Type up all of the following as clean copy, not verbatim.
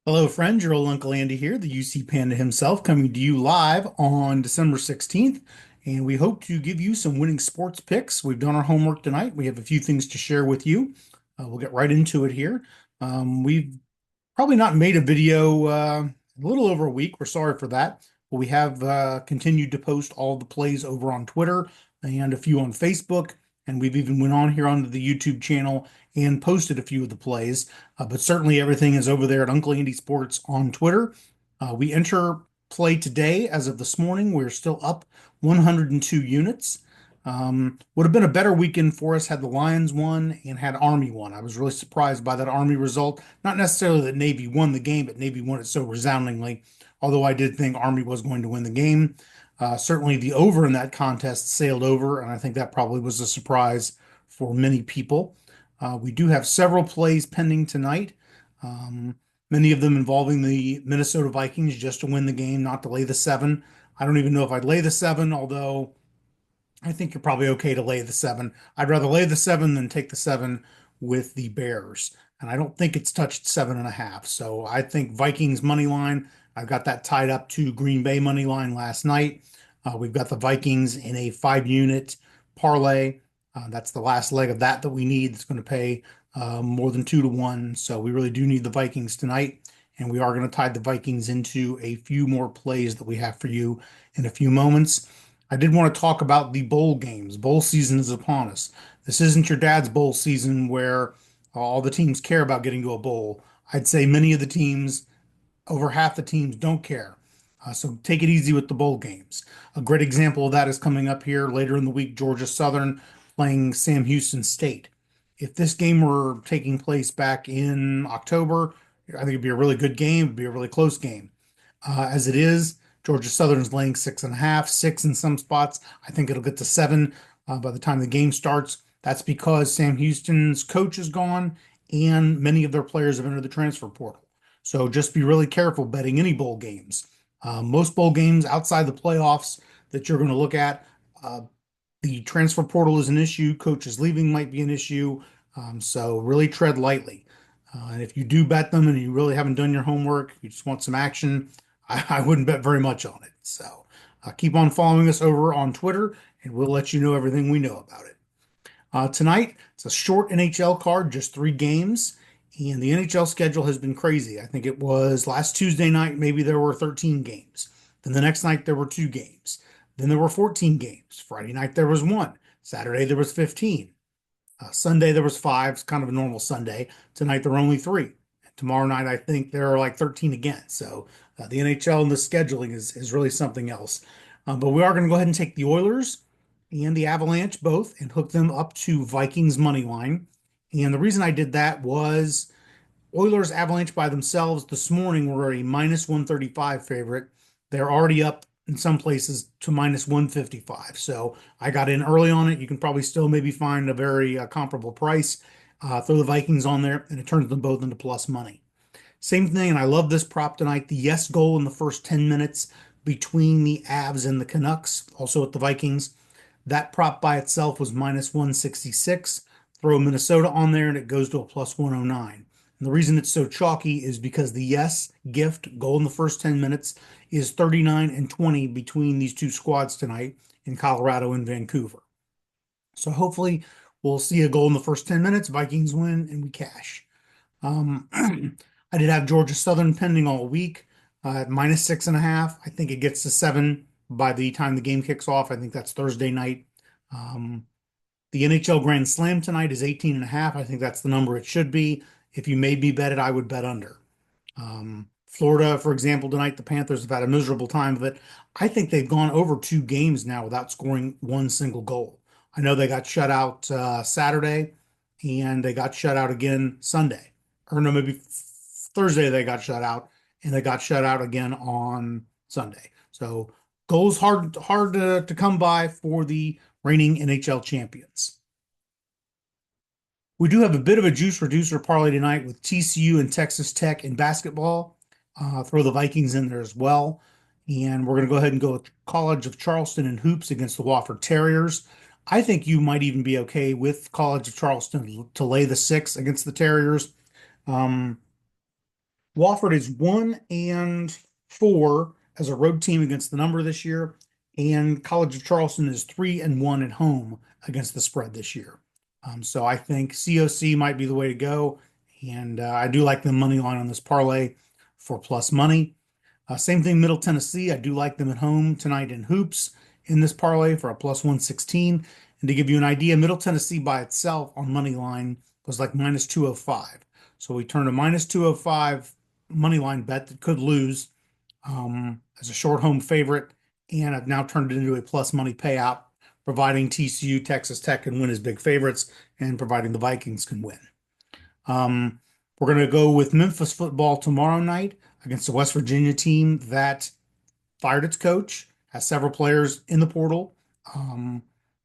Hello, friends. Your old Uncle Andy here, the UC Panda himself, coming to you live on December 16th. And we hope to give you some winning sports picks. We've done our homework tonight. We have a few things to share with you. We'll get right into it here. We've probably not made a video a little over a week. We're sorry for that. But we have continued to post all the plays over on Twitter and a few on Facebook. And we've even went on here onto the YouTube channel and posted a few of the plays. But certainly everything is over there at Uncle Andy Sports on Twitter. We enter play today as of this morning. We're still up 102 units. Would have been a better weekend for us had the Lions won and had Army won. I was really surprised by that Army result. Not necessarily that Navy won the game, but Navy won it so resoundingly. Although I did think Army was going to win the game. Certainly the over in that contest sailed over, and I think that probably was a surprise for many people. We do have several plays pending tonight. Many of them involving the Minnesota Vikings just to win the game, not to lay the 7. I don't even know if I'd lay the 7, although I think you're probably okay to lay the 7. I'd rather lay the 7 than take the 7 with the Bears. And I don't think it's touched 7.5. So I think Vikings money line. I've got that tied up to Green Bay money line last night. We've got the Vikings in a 5 unit parlay. That's the last leg of that we need. It's going to pay more than 2 to 1. So we really do need the Vikings tonight. And we are going to tie the Vikings into a few more plays that we have for you in a few moments. I did want to talk about the bowl games. Bowl season is upon us. This isn't your dad's bowl season where all the teams care about getting to a bowl. I'd say many of the teams, over half the teams, don't care. So take it easy with the bowl games. A great example of that is coming up here later in the week, Georgia Southern playing Sam Houston State. If this game were taking place back in October, I think it'd be a really good game. It'd be a really close game. As it is, Georgia Southern's laying 6.5, 6 in some spots. I think it'll get to 7 by the time the game starts. That's because Sam Houston's coach is gone and many of their players have entered the transfer portal. So just be really careful betting any bowl games. Most bowl games outside the playoffs that you're going to look at, uh, the transfer portal is an issue. Coaches leaving might be an issue. So really tread lightly. And if you do bet them and you really haven't done your homework, you just want some action, I wouldn't bet very much on it. So keep on following us over on Twitter, and we'll let you know everything we know about it. Tonight, it's a short NHL card, just 3 games, and the NHL schedule has been crazy. I think it was last Tuesday night, maybe there were 13 games. Then the next night, there were 2 games. Then there were 14 games. Friday night, there was 1. Saturday, there was 15. Sunday, there was 5. It's kind of a normal Sunday. Tonight, there were only 3. Tomorrow night, I think there are like 13 again. So the NHL and the scheduling is really something else. But we are going to go ahead and take the Oilers and the Avalanche both and hook them up to Vikings money line. And the reason I did that was Oilers Avalanche by themselves this morning were a minus 135 favorite. They're already up in some places to minus 155. So I got in early on it. You can probably still maybe find a very comparable price. Throw the Vikings on there, and it turns them both into plus money. Same thing, and I love this prop tonight. The yes goal in the first 10 minutes between the Avs and the Canucks, also at the Vikings. That prop by itself was minus 166. Throw Minnesota on there, and it goes to a plus 109. And the reason it's so chalky is because the yes gift goal in the first 10 minutes is 39 and 20 between these two squads tonight in Colorado and Vancouver. So hopefully we'll see a goal in the first 10 minutes, Vikings win, and we cash. I did have Georgia Southern pending all week at minus 6.5. I think it gets to 7 by the time the game kicks off. I think that's Thursday night. Um, the NHL Grand Slam tonight is 18.5. I think that's the number it should be. If you made me bet it, I would bet under. Florida, for example, tonight, the Panthers have had a miserable time of it. I think they've gone over 2 games now without scoring one single goal. I know they got shut out Saturday and they got shut out again Sunday. Or no, maybe Thursday they got shut out and they got shut out again on Sunday. So goals hard to come by for the reigning NHL champions. We do have a bit of a juice reducer parlay tonight with TCU and Texas Tech in basketball. Throw the Vikings in there as well. And we're going to go ahead and go with College of Charleston and hoops against the Wofford Terriers. I think you might even be okay with College of Charleston to lay the 6 against the Terriers. Um, Wofford is 1-4 as a road team against the number this year, and College of Charleston is 3-1 at home against the spread this year. So I think COC might be the way to go, and I do like the money line on this parlay for plus money. Same thing, Middle Tennessee. I do like them at home tonight in hoops in this parlay for a plus 116. And to give you an idea, Middle Tennessee by itself on money line was like minus 205. So we turned a minus 205 money line bet that could lose as a short home favorite. And I've now turned it into a plus money payout, providing TCU, Texas Tech can win as big favorites and providing the Vikings can win. We're going to go with Memphis football tomorrow night against the West Virginia team that fired its coach, has several players in the portal.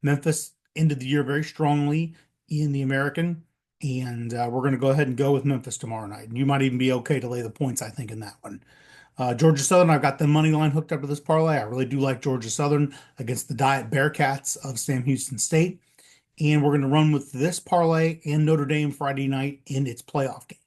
Memphis ended the year very strongly in the American, and we're going to go ahead and go with Memphis tomorrow night. And you might even be okay to lay the points, I think, in that one. Georgia Southern, I've got the money line hooked up to this parlay. I really do like Georgia Southern against the Diet Bearcats of Sam Houston State. And we're going to run with this parlay and Notre Dame Friday night in its playoff game.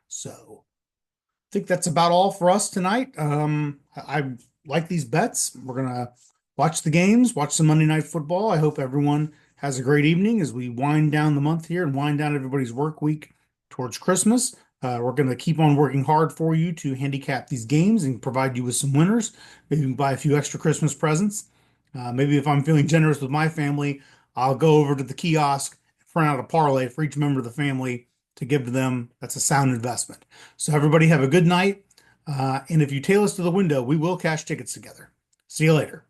So I think that's about all for us tonight. I like these bets. We're gonna watch the games, watch some Monday Night Football. I hope everyone has a great evening as we wind down the month here and wind down everybody's work week towards Christmas. We're going to keep on working hard for you to handicap these games and provide you with some winners. Maybe buy a few extra Christmas presents. Maybe if I'm feeling generous with my family, I'll go over to the kiosk and print out a parlay for each member of the family to give to them. That's a sound investment. So everybody have a good night. And if you tail us to the window, we will cash tickets together. See you later.